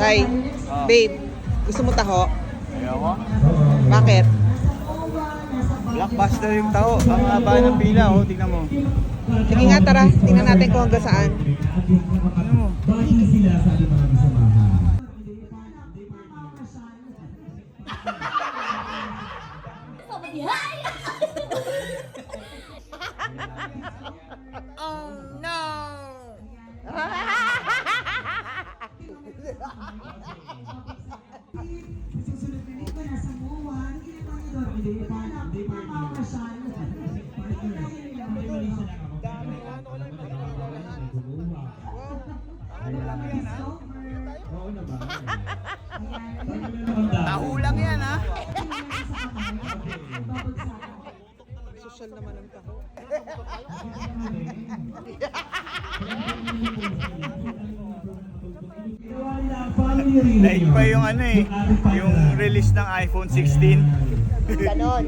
Tay, babe, gusto mo taho? Ayoko. Bakit? Blockbuster yung tao. Ang haba ng pila, oh. Tingnan mo. Sige nga, tara. Tingnan natin kung hanggang saan. Tingnan mo. Oh no! Taho lang yan, ha? Social naman ang taho. Like pa yung ano eh. Yung release ng iPhone 16. Ganon.